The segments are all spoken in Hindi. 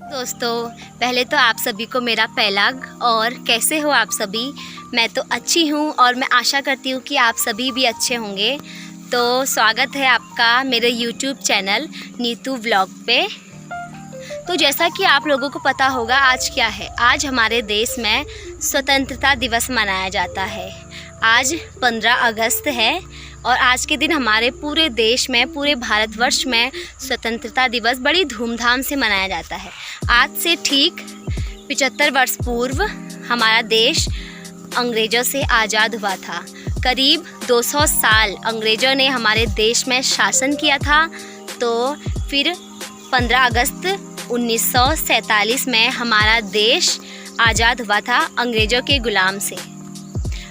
दोस्तों, पहले तो आप सभी को मेरा पैलाग। और कैसे हो आप सभी? मैं तो अच्छी हूँ और मैं आशा करती हूँ कि आप सभी भी अच्छे होंगे। तो स्वागत है आपका मेरे YouTube चैनल नीतू व्लॉग पे। तो जैसा कि आप लोगों को पता होगा, आज क्या है? आज हमारे देश में स्वतंत्रता दिवस मनाया जाता है। आज 15 अगस्त है और आज के दिन हमारे पूरे देश में, पूरे भारतवर्ष में स्वतंत्रता दिवस बड़ी धूमधाम से मनाया जाता है। आज से ठीक 75 वर्ष पूर्व हमारा देश अंग्रेज़ों से आज़ाद हुआ था। करीब 200 साल अंग्रेज़ों ने हमारे देश में शासन किया था। तो फिर 15 अगस्त 1947 में हमारा देश आज़ाद हुआ था अंग्रेज़ों के गुलाम से।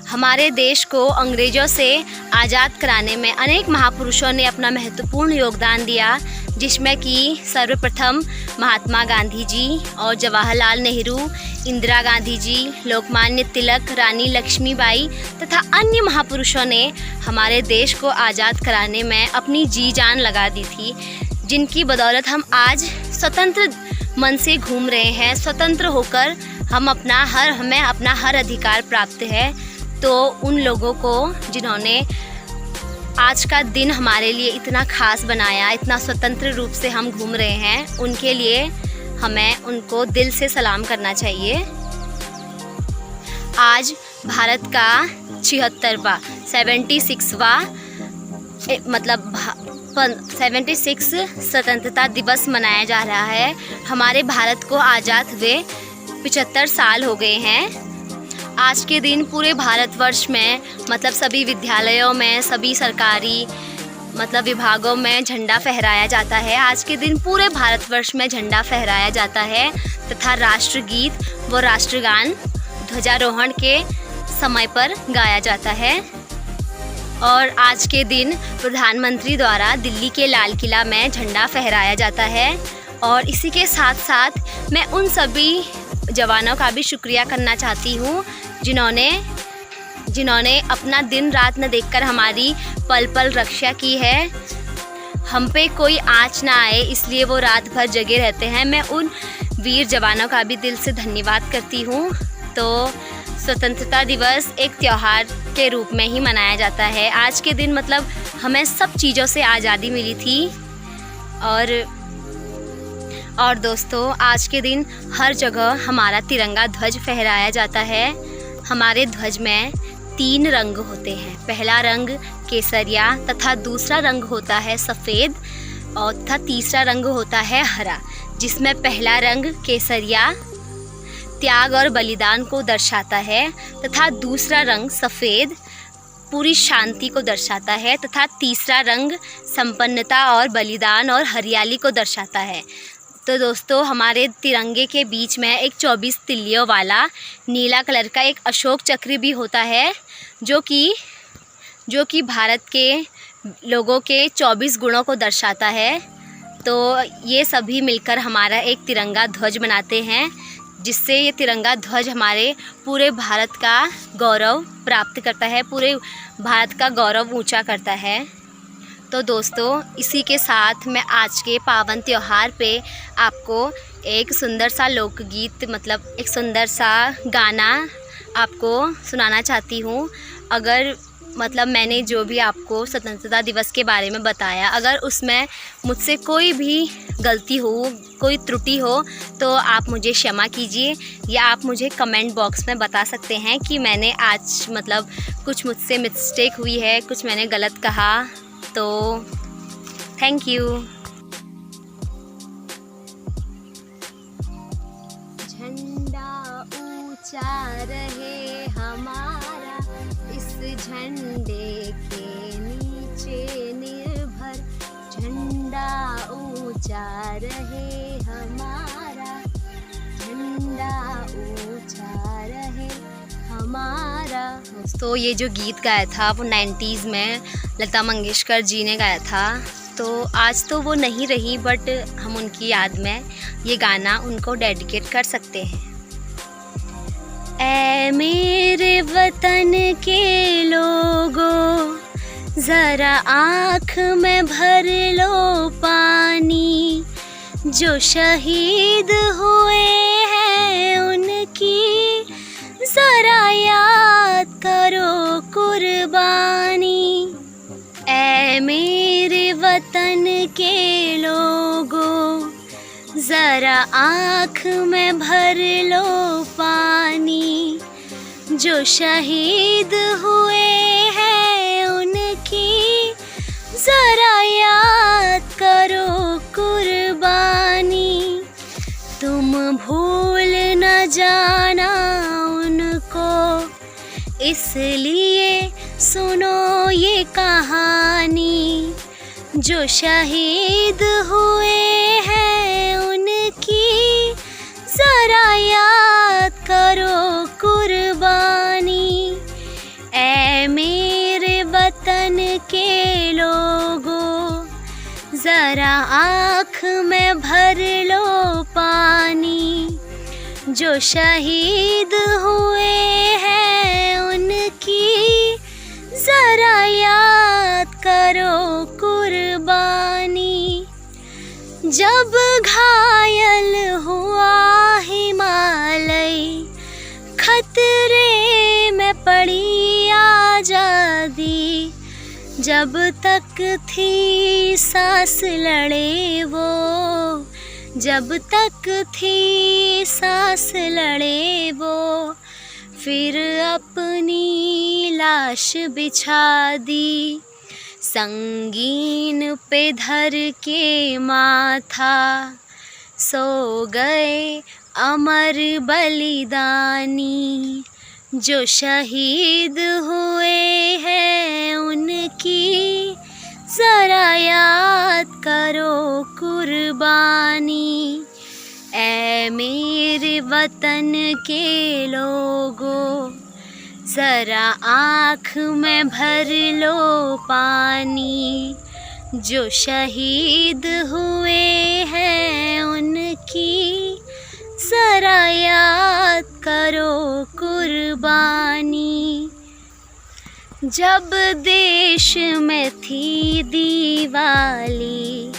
हमारे देश को अंग्रेज़ों से आज़ाद कराने में अनेक महापुरुषों ने अपना महत्वपूर्ण योगदान दिया, जिसमें कि सर्वप्रथम महात्मा गांधी जी और जवाहरलाल नेहरू, इंदिरा गांधी जी, लोकमान्य तिलक, रानी लक्ष्मीबाई तथा अन्य महापुरुषों ने हमारे देश को आज़ाद कराने में अपनी जी जान लगा दी थी, जिनकी बदौलत हम आज स्वतंत्र मन से घूम रहे हैं। स्वतंत्र होकर हमें अपना हर अधिकार प्राप्त है। तो उन लोगों को जिन्होंने आज का दिन हमारे लिए इतना खास बनाया, इतना स्वतंत्र रूप से हम घूम रहे हैं, उनके लिए हमें उनको दिल से सलाम करना चाहिए। आज भारत का 76वां 76 स्वतंत्रता दिवस मनाया जा रहा है। हमारे भारत को आज़ाद हुए 75 साल हो गए हैं। आज के दिन पूरे भारतवर्ष में सभी विद्यालयों में, सभी सरकारी विभागों में झंडा फहराया जाता है। आज के दिन पूरे भारतवर्ष में झंडा फहराया जाता है तथा राष्ट्रगीत व राष्ट्रगान ध्वजारोहण के समय पर गाया जाता है। और आज के दिन प्रधानमंत्री द्वारा दिल्ली के लाल किला में झंडा फहराया जाता है। और इसी के साथ साथ मैं उन सभी जवानों का भी शुक्रिया करना चाहती हूँ जिन्होंने अपना दिन रात न देखकर हमारी पल पल रक्षा की है। हम पे कोई आँच ना आए, इसलिए वो रात भर जगे रहते हैं। मैं उन वीर जवानों का भी दिल से धन्यवाद करती हूँ। तो स्वतंत्रता दिवस एक त्यौहार के रूप में ही मनाया जाता है। आज के दिन हमें सब चीज़ों से आज़ादी मिली थी। और दोस्तों, आज के दिन हर जगह हमारा तिरंगा ध्वज फहराया जाता है। हमारे ध्वज में 3 रंग होते हैं। पहला रंग केसरिया तथा दूसरा रंग होता है सफ़ेद और तथा तीसरा रंग होता है हरा, जिसमें पहला रंग केसरिया त्याग और बलिदान को दर्शाता है तथा दूसरा रंग सफ़ेद पूरी शांति को दर्शाता है तथा तीसरा रंग संपन्नता और बलिदान और हरियाली को दर्शाता है। तो दोस्तों, हमारे तिरंगे के बीच में एक 24 तिल्लियों वाला नीला कलर का एक अशोक चक्र भी होता है, जो कि भारत के लोगों के 24 गुणों को दर्शाता है। तो ये सभी मिलकर हमारा एक तिरंगा ध्वज बनाते हैं, जिससे ये तिरंगा ध्वज हमारे पूरे भारत का गौरव प्राप्त करता है, पूरे भारत का गौरव ऊंचा करता है। तो दोस्तों, इसी के साथ मैं आज के पावन त्यौहार पे आपको एक सुंदर सा लोकगीत एक सुंदर सा गाना आपको सुनाना चाहती हूँ। अगर मैंने जो भी आपको स्वतंत्रता दिवस के बारे में बताया, अगर उसमें मुझसे कोई भी गलती हो, कोई त्रुटि हो, तो आप मुझे क्षमा कीजिए, या आप मुझे कमेंट बॉक्स में बता सकते हैं कि मैंने आज कुछ मुझसे मिस्टेक हुई है, कुछ मैंने गलत कहा। तो थैंक यू। झंडा ऊंचा रहे हमारा, इस झंडे के नीचे निर्भर। झंडा ऊंचा रहे हमारा, झंडा ऊंचा रहे हमारा। तो ये जो गीत गाया था वो 90s में लता मंगेशकर जी ने गाया था। तो आज तो वो नहीं रही, बट हम उनकी याद में ये गाना उनको डेडिकेट कर सकते हैं। ऐ मेरे वतन के लोगों, ज़रा आँख में भर लो पानी, जो शहीद हुए हैं उनकी ज़रा याद करो कुर्बानी। ऐ मेरे वतन के लोगों, ज़रा आँख में भर लो पानी। जो शहीद हुए हैं उनकी ज़रा याद करो कुर्बानी। तुम भूल न जाना उनको, इसलिए सुनो ये कहानी। जो शहीद हुए हैं उनकी ज़रा याद करो कुर्बानी। ऐ मेरे वतन के लोगों, ज़रा आँख में भर लो पानी। जो शहीद हुए हैं उनकी ज़रा याद करो कुर्बानी। जब घायल हुआ हिमालय, खतरे में पड़ी आज़ादी। जब तक थी सांस लड़े वो, जब तक थी सांस लड़े वो, फिर अपनी लाश बिछा दी। संगीन पे धर के माथा, सो गए अमर बलिदानी। जो शहीद हुए हैं उनकी ज़रा याद करो कुर्बानी। ऐ मेरे वतन के लोगों, ज़रा आँख में भर लो पानी। जो शहीद हुए हैं उनकी ज़रा याद करो कुर्बानी। जब देश में थी दिवाली,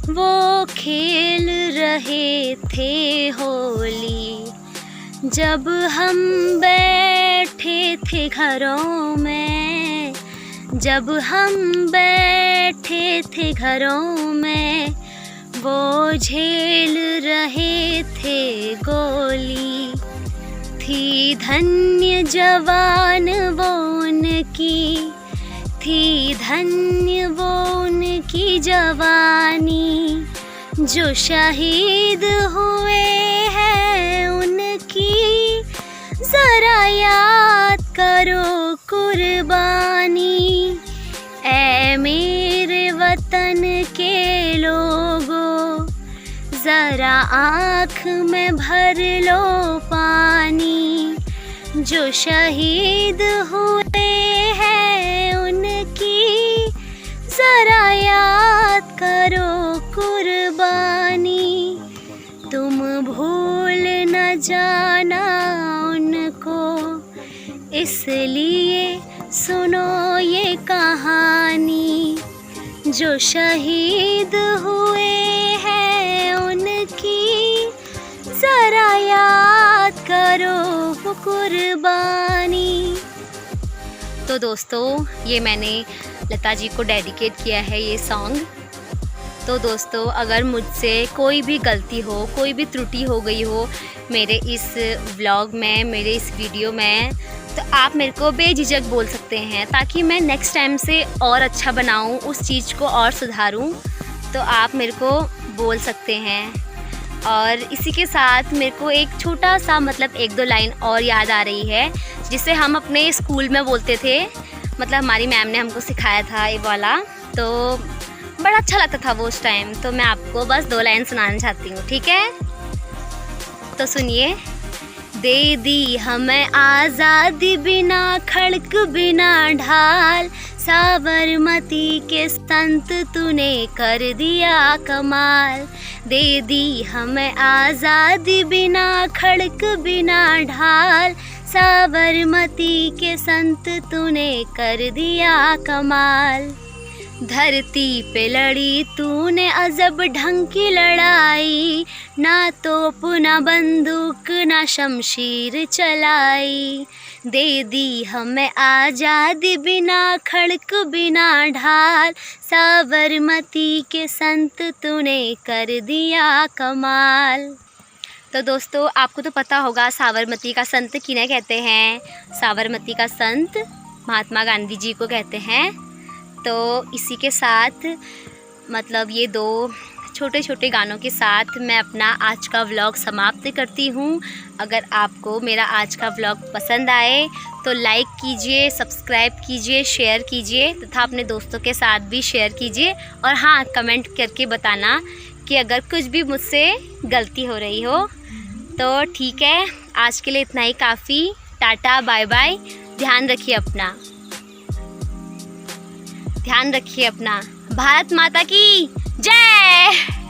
वो खेल रहे थे होली। जब हम बैठे थे घरों में, जब हम बैठे थे घरों में, वो झेल रहे थे गोली। थी धन्य जवान वो उनकी, थी धन्य वो उनकी जवानी। जो शहीद हुए हैं उनकी ज़रा याद करो कुर्बानी। ऐ मेरे वतन के लोगों, ज़रा आँख में भर लो पानी। जो शहीद हुए हैं उनकी ज़रा याद करो कुर्बानी। तुम भूल न जाना उनको, इसलिए सुनो ये कहानी। जो शहीद हुए हैं उनकी ज़रा याद करो वो कुर्बानी। तो दोस्तों, ये मैंने लता जी को डेडिकेट किया है ये सॉन्ग। तो दोस्तों, अगर मुझसे कोई भी गलती हो, कोई भी त्रुटि हो गई हो मेरे इस व्लॉग में, मेरे इस वीडियो में, तो आप मेरे को बेझिझक बोल सकते हैं, ताकि मैं नेक्स्ट टाइम से और अच्छा बनाऊं, उस चीज़ को और सुधारूं। तो आप मेरे को बोल सकते हैं। और इसी के साथ मेरे को एक छोटा सा, मतलब 1-2 लाइन और याद आ रही है, जिसे हम अपने स्कूल में बोलते थे। मतलब हमारी मैम ने हमको सिखाया था ये वाला, तो बड़ा अच्छा लगता था वो उस टाइम। तो मैं आपको बस 2 लाइन सुनाना चाहती हूँ, ठीक है? तो सुनिए। दे दी हमें आज़ादी बिना खड़क बिना ढाल, साबरमती के संत तूने कर दिया कमाल। दे दी हमें आज़ादी बिना खड़क बिना ढाल, साबरमती के संत तूने कर दिया कमाल। धरती पे लड़ी तूने अजब ढंग की लड़ाई, ना तोप ना बंदूक ना शमशीर चलाई। दे दी हमें आज़ादी बिना खड़क बिना ढाल, साबरमती के संत तूने कर दिया कमाल। तो दोस्तों आपको तो पता होगा साबरमती का संत किन्हें कहते हैं। साबरमती का संत महात्मा गांधी जी को कहते हैं। तो इसी के साथ मतलब ये दो छोटे छोटे गानों के साथ मैं अपना आज का व्लॉग समाप्त करती हूँ। अगर आपको मेरा आज का व्लॉग पसंद आए तो लाइक कीजिए, सब्सक्राइब कीजिए, शेयर कीजिए तथा अपने दोस्तों के साथ भी शेयर कीजिए। और हाँ, कमेंट करके बताना कि अगर कुछ भी मुझसे गलती हो रही हो तो ठीक है। आज के लिए इतना ही काफ़ी। Tata bye bye. ध्यान रखिए अपना, ध्यान रखिए अपना। भारत माता की जय।